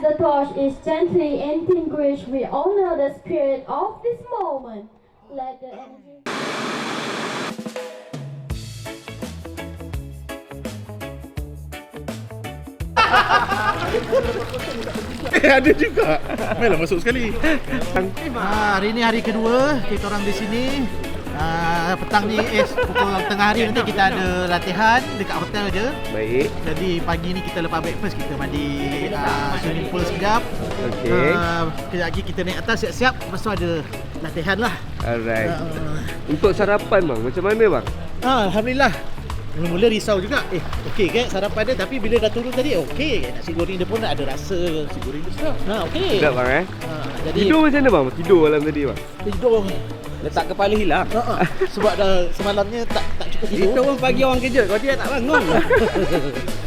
the torch is gently extinguished, we honor the spirit of this moment. Let the energy... Ada juga. Mainlah masuk sekali. Hari ni hari kedua kita orang di sini. Petang ni pukul tengah hari nanti kita ada latihan dekat hotel je. Baik. Jadi pagi ni kita lepas breakfast kita mandi swimming pool sekejap. Okey. Kejap lagi kita naik atas siap-siap. Lepas tu ada latihan lah. Alright. Untuk sarapan bang, macam mana bang? Alhamdulillah. Mula-mula risau juga. Okey ke sarapan dia, tapi bila dah turun tadi okey. Nasi goreng dia pun ada rasa. Nasi goreng dia sedap. Okey. Sedap bang Jadi tidur macam mana bang? Tidur malam tadi bang? tidur. Letak kepala hilang. Sebab dah semalamnya tak cukup tidur. Itu pun pagi orang kerja, kau dia tak bangun.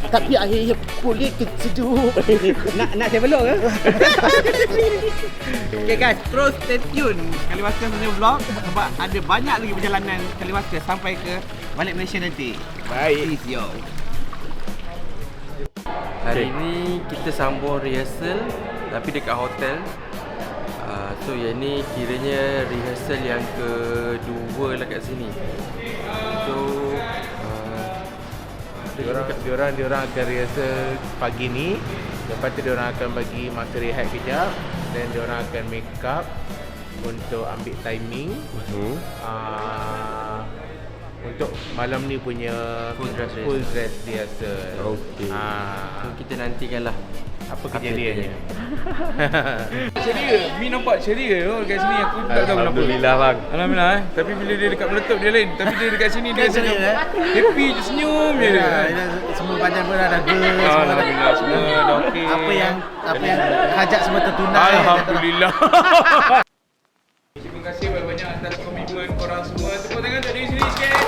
Tapi akhirnya kulit sejuk. Nak saya peluk ke? Okay guys, terus stay tune Kaliwaskar punya vlog sebab ada banyak lagi perjalanan Kaliwaskar sampai ke balik Malaysia nanti. Baik. Peace yo. Hari ni kita sambung rehearsal tapi dekat hotel. So yang ni kiranya rehearsal yang kedua lah kat sini. So Diorang akan rehearsal pagi ni. Lepas tu diorang akan bagi masa rehat kejap. Dan diorang akan make up untuk ambil timing. Untuk malam ni punya Full dress rehearsal. Okey. so kita nantikanlah Apa kejadiannya? Ceria, Mi nampak ceria dekat sini, aku tak tahu kenapa. Alhamdulillah bang. Alhamdulillah Tapi bila dia dekat meletup dia lain. Tapi dia dekat sini dia senyum. Happy je, senyum je dia. Semua badan pun dah girl. Alhamdulillah semua dah okey. Apa yang hajat semua tertunai. Alhamdulillah. Terima kasih banyak-banyak atas komitmen korang semua. Tepuk tangan untuk diri sendiri sikit.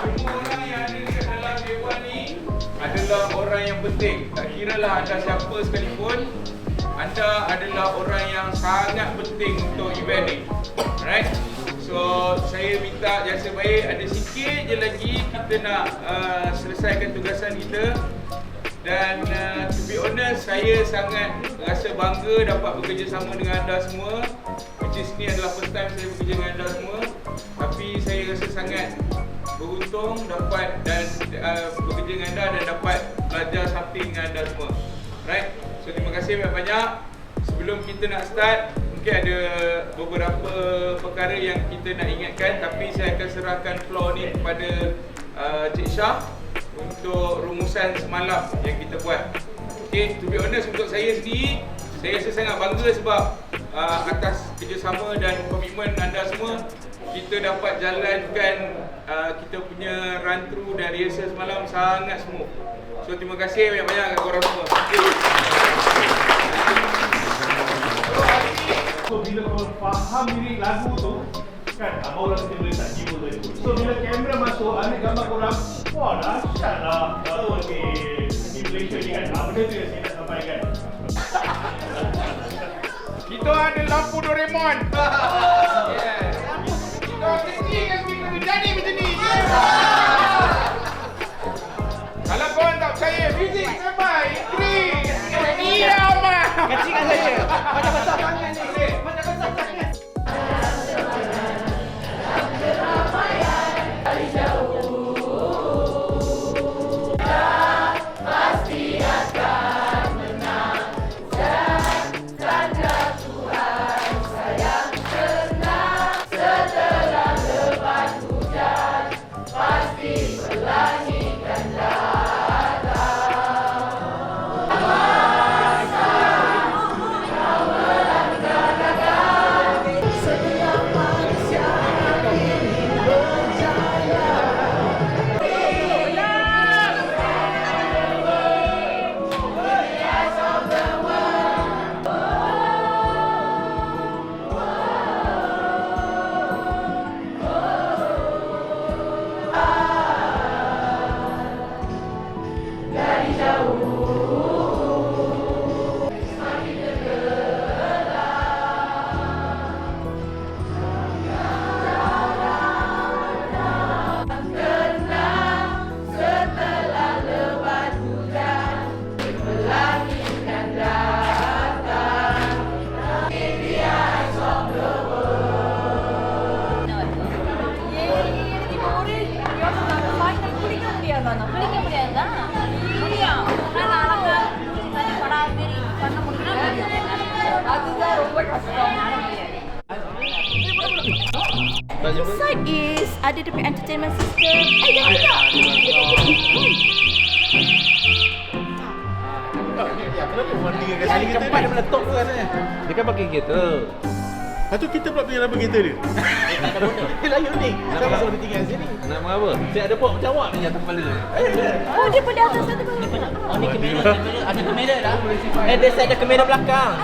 Semua orang yang ada dekat dalam dewan ni adalah orang yang penting. Tak kiralah anda siapa sekalipun, anda adalah orang yang sangat penting untuk event ni. Alright? So, saya minta jasa baik, ada sikit je lagi kita nak selesaikan tugasan kita. Dan to be honest, saya sangat rasa bangga dapat bekerjasama dengan anda semua. Which is ni adalah first time saya bekerja dengan anda semua. Tapi saya rasa sangat beruntung dapat dan bekerja dengan anda dan dapat belajar something dengan anda semua. Right? So terima kasih banyak-banyak. Sebelum kita nak start, mungkin ada beberapa perkara yang kita nak ingatkan. Tapi saya akan serahkan floor ni kepada Cik Syah untuk rumusan semalam yang kita buat. Okay, to be honest untuk saya sendiri, saya rasa sangat bangga sebab atas kerjasama dan komitmen anda semua, kita dapat jalankan kita punya run through dan rehearsal semalam sangat smooth. So terima kasih banyak-banyak kepada korang semua. So bila korang faham lirik lagu tu kan, abang orang kita boleh tak jiwa tu. So bila kamera masuk, ambil gambar korang, wah dahsyat lah. Di Malaysia ni kan, benda tu yang saya nak sampaikan. Kita ada lampu Doraemon. Kita kecilkan speaker tu jadi macam ni. Kalau korang tak percaya, muzik sampai 3. Iya, Omar. Kecilkan saya. Macam besar tangan ni. Inside is ada dia punya entertainment system. Jangan tak. Kali keempat dia meletup tu rasanya. Dia kan pakai kereta. Lepas tu kita pula punya nama kereta dia. Dia lain unik. Kenapa selalu tinggal sini? Nak apa? Dia ada buat macam awak ni atas kepala. Oh, dia pun di atas satu bawah. Oh, ni kamera. Ada kamera dah. Dia set ada kamera belakang.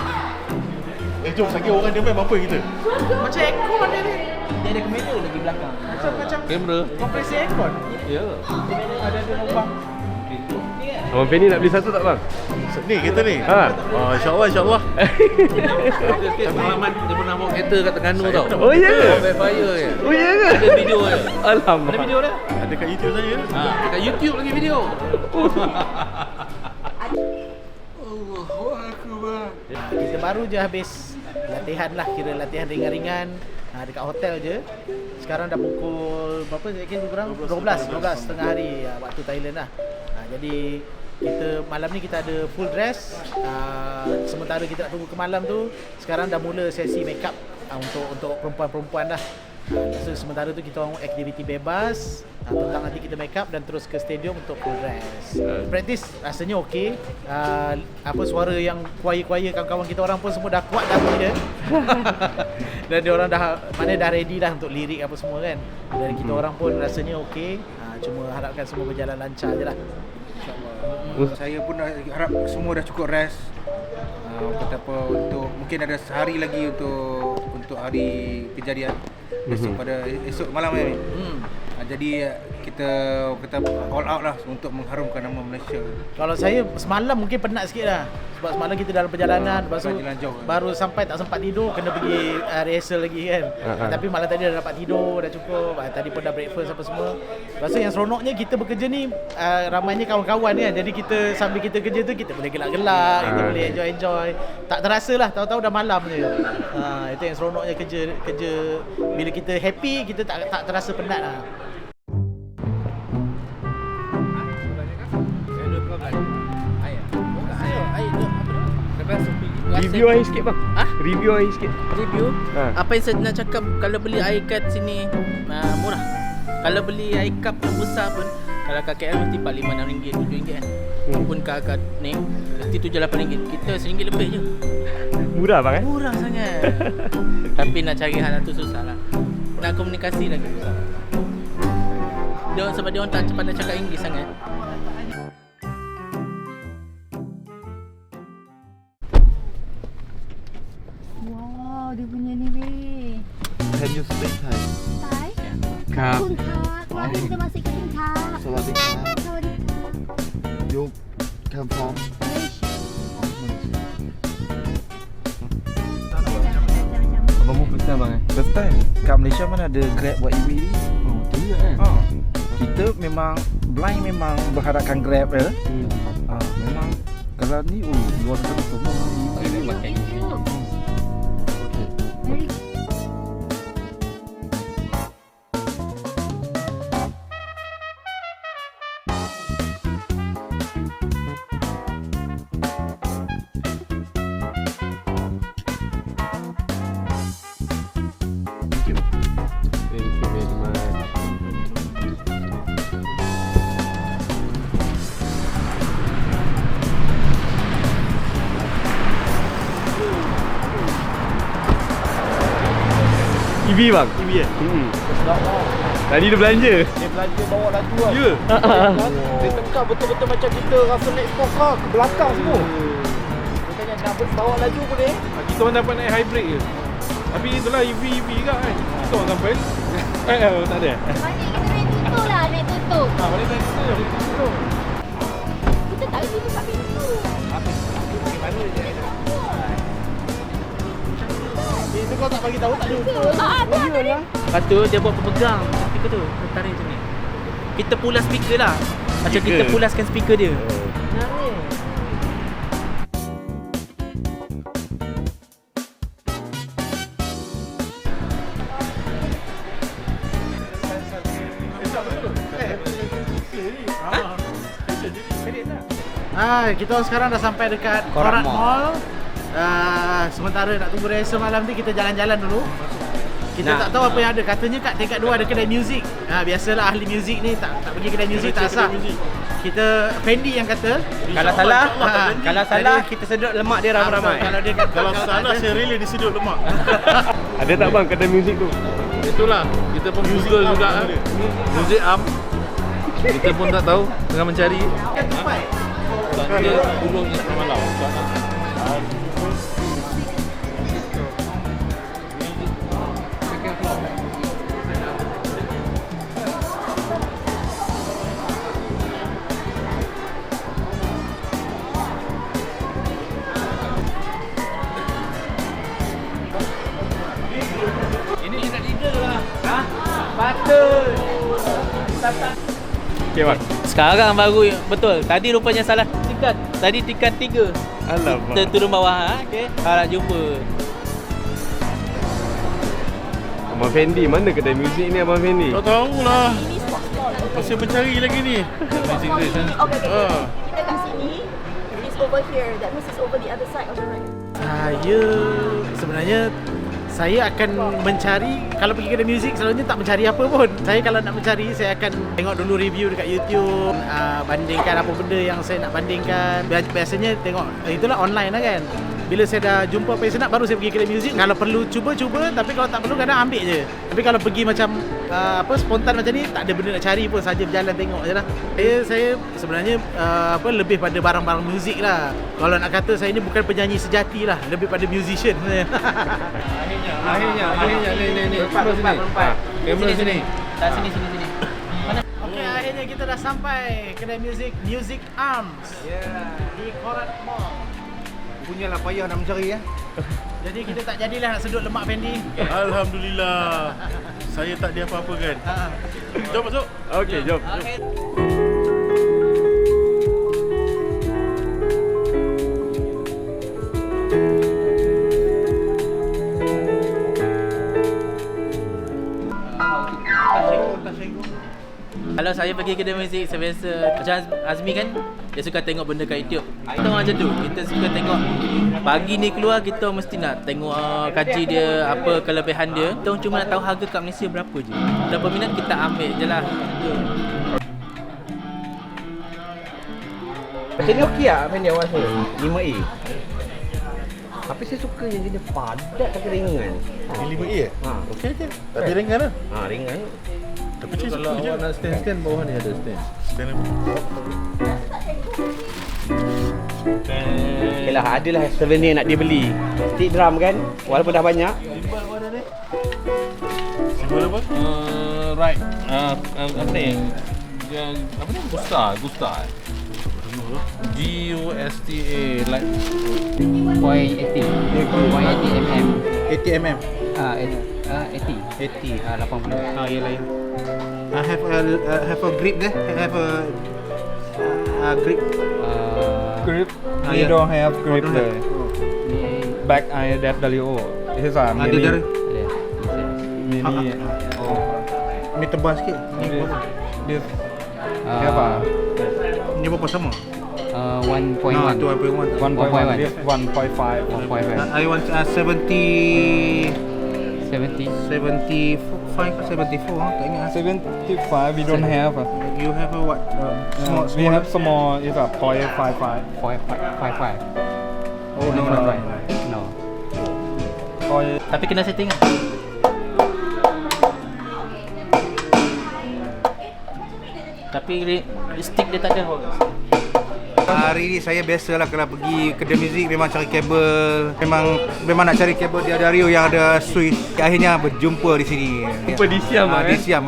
Jom sakit orang dia main apa kita? Macam aircon dia ni. Dia ada kamera lagi belakang. Macam Kamera. kompresi aircon. Ya. Ada lubang. Abang Penny nak beli satu tak bang? Ni kereta ni. Ha. InsyaAllah, insyaAllah. Pengalaman dia pernah bawa kereta kat Terengganu tau. Oh ya ke? Sampai fire je. Oh ya ke? Ada video dia. Alamak. Ada video dia. Ada kat YouTube saya. Dekat YouTube lagi video. Kita baru je habis latihan lah, kira latihan ringan-ringan dekat hotel je. Sekarang dah pukul berapa sekali kurang? 12 setengah hari waktu Thailand lah. Jadi kita malam ni kita ada full dress. Sementara kita nak tunggu ke malam tu, sekarang dah mula sesi make up untuk perempuan-perempuan dah. So sementara tu kita orang aktiviti bebas. Tentang nanti kita make up dan terus ke stadium untuk full dress. Practice rasanya okey. Suara yang choir-choir kawan-kawan kita orang pun semua dah kuat dah dia. Dan dia orang dah ready dah untuk lirik apa semua kan. Dan kita orang pun rasanya okey. Cuma harapkan semua berjalan lancar je lah. InsyaAllah. Saya pun harap semua dah cukup rest. Untuk mungkin ada sehari lagi untuk hari kejadian. Esok malam ni. Jadi kita all out lah untuk mengharumkan nama Malaysia. Kalau saya semalam mungkin penat sikit lah. Sebab semalam kita dalam perjalanan, lepas tu baru sampai tak sempat tidur, kena pergi rehearsal lagi kan. Tapi malam tadi dah dapat tidur, dah cukup. Tadi pun dah breakfast apa semua. Lepas tu yang seronoknya kita bekerja ni ramainya kawan-kawan kan. Jadi kita sambil kita kerja tu kita boleh gelak-gelak, kita boleh enjoy. Tak terasa lah, tahu-tahu dah malam je. Itu yang seronoknya kerja bila kita happy, kita tak terasa penat lah. Review air sikit bang. Review air sikit. Review? Apa yang saya nak cakap, kalau beli air kad sini murah. Kalau beli air cup yang besar pun, kalau kat KL mesti RM45, RM7 kan. Pun kat ni mesti RM7-8. Kita RM1 lebih je. Murah bang Murah sangat. Tapi nak cari hal tu susah lah. Nak komunikasi lagi susah. Sebab dia orang tak cepat nak cakap Inggeris sangat. Wow, dia punya ni weh. Can you speak Thai? Thai? ครับ คุณครับวันนี้จะมาสิกินครับ สวัสดีครับ สวัสดีครับ You come from Abang pun first time bang First time? Kat Malaysia mana ada Grab buat EV ni? Oh tidak kan? Kita memang blind memang berharapkan Grab je. Memang kalau ni luar biasa semua EV ni pakai EV. EV bang? EV ya? Tadi dia belanja. Dia belanja bawa laju lah. Ya? Dia tengah betul-betul macam kita rasa naik sport car ke belakang semua. Makanya nak bawa laju boleh. Kita orang dapat naik hybrid je. Tapi itulah EV kan. Kita orang sampai. Tak ada. Balik kita naik tutup lah, naik tutup. Balik naik tutup. Kita tak boleh buka pintu. Itu kau tak bagi tahu tak ada. Iyalah. Lepas tu dia buat pemegang speaker tu, tarik macam ni. Kita pulas speaker lah. Macam kita pulaskan speaker dia. Kita sekarang dah sampai dekat Korat Mall. sementara nak tunggu rehearsal malam ni, kita jalan-jalan dulu. Kita tak tahu apa yang ada. Katanya kat tingkat 2 ada kedai muzik. Biasalah ahli muzik ni tak pergi kedai muzik tak sah. Kita Fendi yang kata Kalau salah kita sedut lemak dia ramai-ramai. Kalau salah saya rela disedut lemak. Ada tak bang kedai muzik tu? Itulah, kita pun Google juga Muzik Am. Kita pun tak tahu, tengah mencari. Dia turunnya semalam. Okay bang. Sekarang baru betul. Tadi rupanya salah tingkat. Tadi tingkat 3. Alamak. Kita turun bawah okey. Harap jumpa. Abang Fendi, mana kedai muzik ni Abang Fendi? Tak tahulah. Masih mencari lagi ni. Okay. Kita kat sini. It's over here. That means it's over the other side of the right. Saya akan mencari, kalau pergi kedai muzik selalunya tak mencari apa pun. Saya kalau nak mencari, saya akan tengok dulu review dekat YouTube, bandingkan apa benda yang saya nak bandingkan. Biasanya tengok, itulah online lah kan. Bila saya dah jumpa apa yang saya nak, baru saya pergi kedai muzik. Kalau perlu cuba, tapi kalau tak perlu kadang ambil je. Tapi kalau pergi macam spontan macam ni, tak ada benda nak cari pun, saja berjalan tengok je lah. Saya sebenarnya lebih pada barang-barang muzik lah. Kalau nak kata saya ni bukan penyanyi sejati lah, lebih pada musician sebenarnya. Akhirnya ni. Kamera sini. Tak sini. Mana? Okey, akhirnya kita dah sampai kedai muzik Music Arms. Di Korat Mall. Punyalah payah nak mencari ya. Jadi kita tak jadilah nak sedut lemak Fendi. Alhamdulillah. Saya tak ada apa-apa kan. Jom masuk. Okey, jom. Kalau saya pergi kedai muzik, saya biasa macam Azmi kan, dia suka tengok benda kat YouTube. Kita macam tu, kita suka tengok. Pagi ni keluar, kita mesti nak tengok kaji dia, apa kelebihan dia. Kita cuma nak tahu harga kat Malaysia berapa je. Berapa minat kita ambil je lah. Macam ni okey tak Fendi awak rasa? 5A. Tapi saya suka yang jenis padat tapi ringan. 5A okey je. Tapi ringan lah. Ringan. Tapi saya Kalau suka je. awak nak stand bawah ni ada stand. Okay lah, adalah souvenir nak dia beli. Stick drum kan, walaupun dah banyak. Simbol mana ni? Simbol apa? Right. Apa ni? Yang apa ni? Gusta. Gusta. like Y80 mm. 80 mm. 80 80. Yelah. Have a grip there. Have a grip. Grip. We don't have grip there. Back IWO. This is mini. Ada Mini. Ni tebal sikit. This. Apa? Ni berapa sama? 1.1. 1.1. 1.1. This 1.5. 1.5. I want 70. 75 ke 74 tak ingat. 75 we don't have. You have a what? Small. We have small is a 0.55. 0.55. Oh no. No. Oh, Tapi kena setting kan? Tapi stick dia tak ada. Hari ni saya biasalah kalau pergi kedai muzik memang cari kabel. Memang nak cari kabel di Adario yang ada switch. Akhirnya berjumpa di sini. Jumpa di Siam Di Siam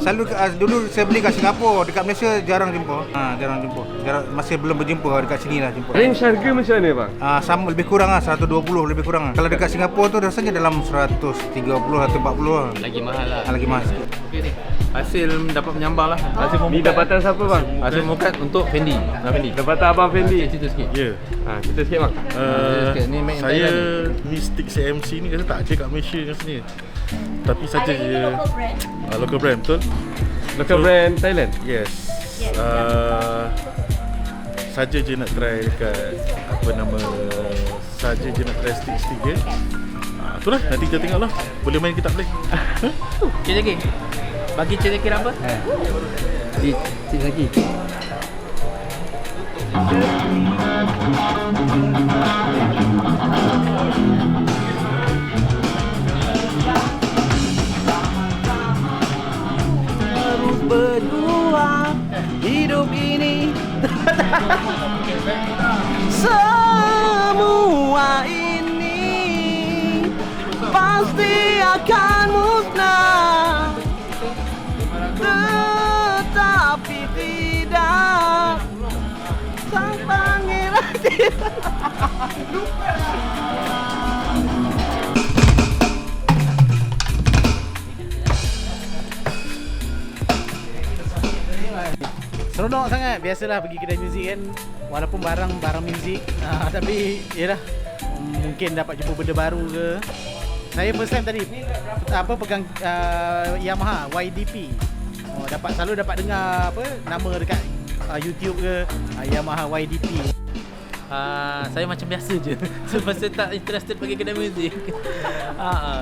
Selalu dulu saya beli kat Singapura, dekat Malaysia jarang jumpa. Jarang jumpa. Masih belum berjumpa dekat sini lah jumpa. Range harga macam mana bang? Sama lebih kurang 120 lebih kurang. Kalau dekat Singapura tu rasanya dalam 130 140 lah. Lagi mahal lah. Lagi mahal sikit. Okey ni. hasil dapat menyambang lah. Hasil Ni dapatan siapa bang? Hasil mukat untuk Fendi. Fendi. Dapatan abang Fendi. Cerita sikit. Ya. Cerita sikit bang. Ni main Saya ni stick CMC ni kata tak ada kat Malaysia kat sini. Tapi saja je local brand betul? Local brand Thailand? Yes. Saja je nak try dekat apa nama saja je nak try stage 3. Itulah, nanti kita tengoklah boleh main ke tak boleh. Cik lagi. Bagi cik lagi apa? Cik lagi. Harus berdua hidup ini. Semua ini pasti akan musnah, tetapi tidak sang pangeran. Seronok sangat. Biasalah pergi kedai muzik kan, walaupun barang muzik, tapi yalah, mungkin dapat jumpa benda baru ke. Saya first time tadi pegang Yamaha YDP. Selalu dapat dengar nama dekat YouTube ke, Yamaha YDP. Saya macam biasa je. Sebab saya tak interested pergi kedai muzik.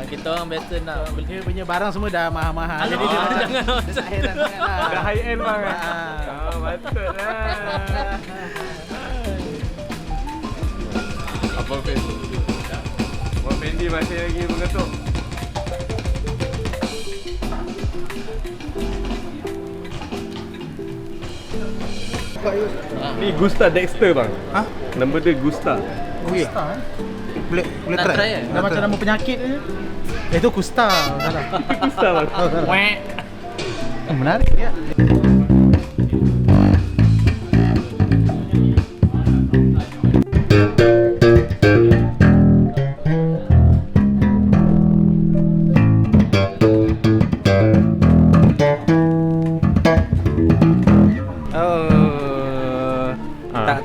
Kita orang biasa nak Dia punya barang semua dah mahal-mahal. Jadi dia jangan heran sangatlah. Dah high end bang. Betul lah. Apa Fendi? Abang Fendi masih lagi mengetuk. Ni Gusta Dexter bang. Nama dia Gusta. Gusta boleh Nak try. try Dah macam nama penyakit je. Itu Gusta. Salah. Gusta bang. Menarik ya.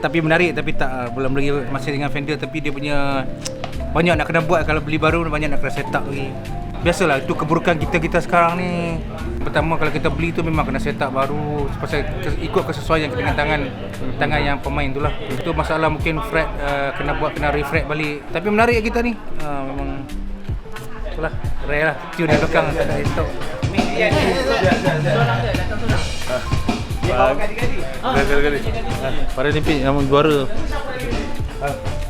Tapi menarik, tapi tak belum lagi masih dengan Fender, tapi dia punya banyak nak kena buat. Kalau beli baru banyak nak kena set up lagi. Biasalah, itu keburukan kita sekarang ni. Pertama kalau kita beli tu memang kena set up baru pasal ikut kesesuaian dengan tangan yang pemain tu lah. Itu masalah, mungkin fret kena refret balik. Tapi menarik kita ni. Memang itulah rare lah, tune di belakang tak ada stop. Kali-kali. Paralimpik yang juara.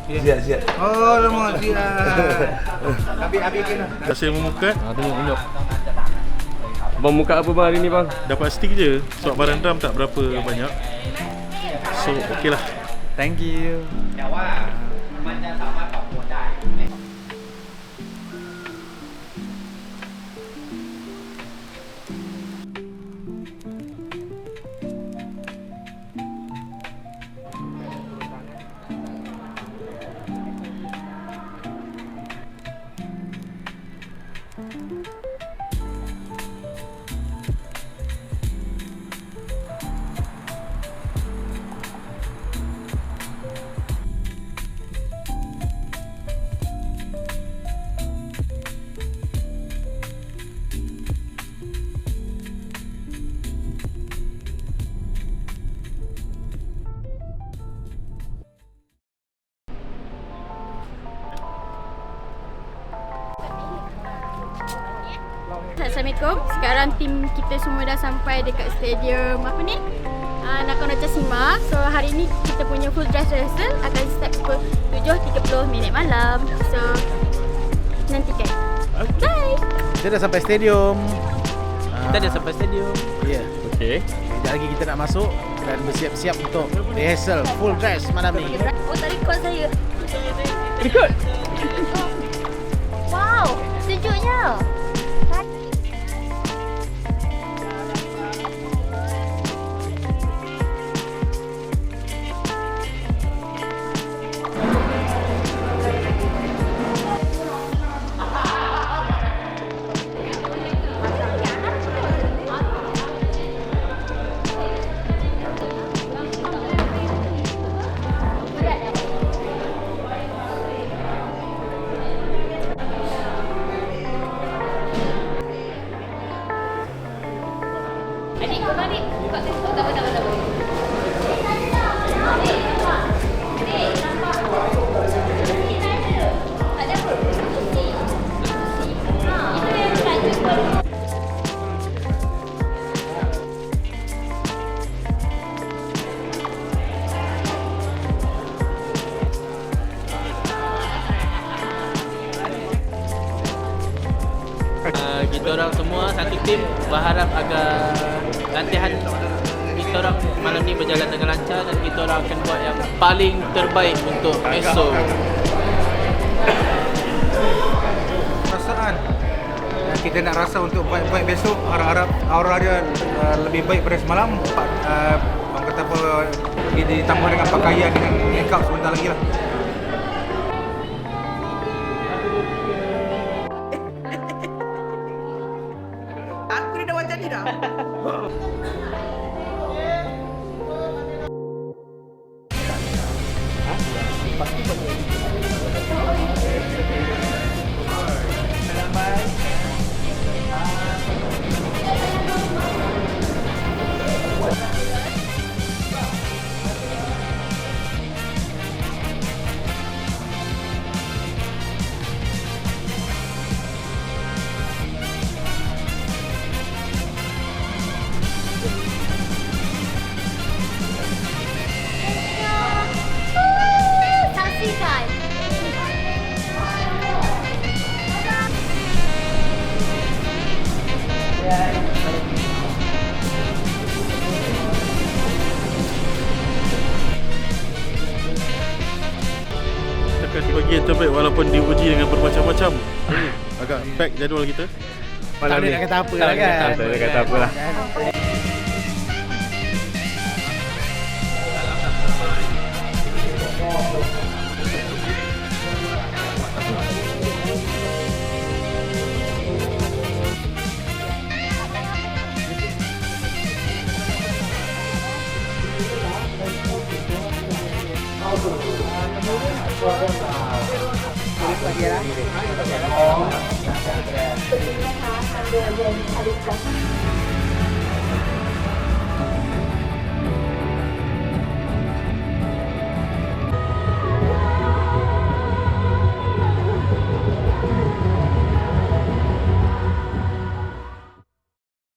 Siap. Oh, lama siap. Habis kena. Dah saya memukat. Tunjuk. Abang muka apa bang hari ni bang? Dapat stick je. Sebab barang drum tak berapa banyak. So, okey lah. Thank you. Assalamualaikum. Sekarang tim kita semua dah sampai dekat stadium Nakhon Ratchasima. So hari ni kita punya full dress rehearsal akan start pukul 7.30 malam. So nantikan. Bye. Kita dah sampai stadium. Kita dah sampai stadium. Ya. Okey. Sekejap lagi kita nak masuk dan bersiap-siap untuk rehearsal full dress malam ni. Oh, tak record saya. Record. Wow, sejuknya. kita orang semua satu tim berharap agar latihan kita orang malam ni berjalan dengan lancar dan kita orang akan buat yang paling terbaik untuk esok. Perasaan yang kita nak rasa untuk fight besok, harap-harap aura dia lebih baik pada semalam. Orang kata apa, ditambah dengan pakaian, dengan make up sebentar lagi lah. Aku dah macam ni dah. Saksikan. Kita akan bagi yang terbaik walaupun diuji dengan bermacam-macam. Agak pack jadual kita. Tak boleh nak kata apa lah kan. Tak boleh kata apa lah. Terima kasih.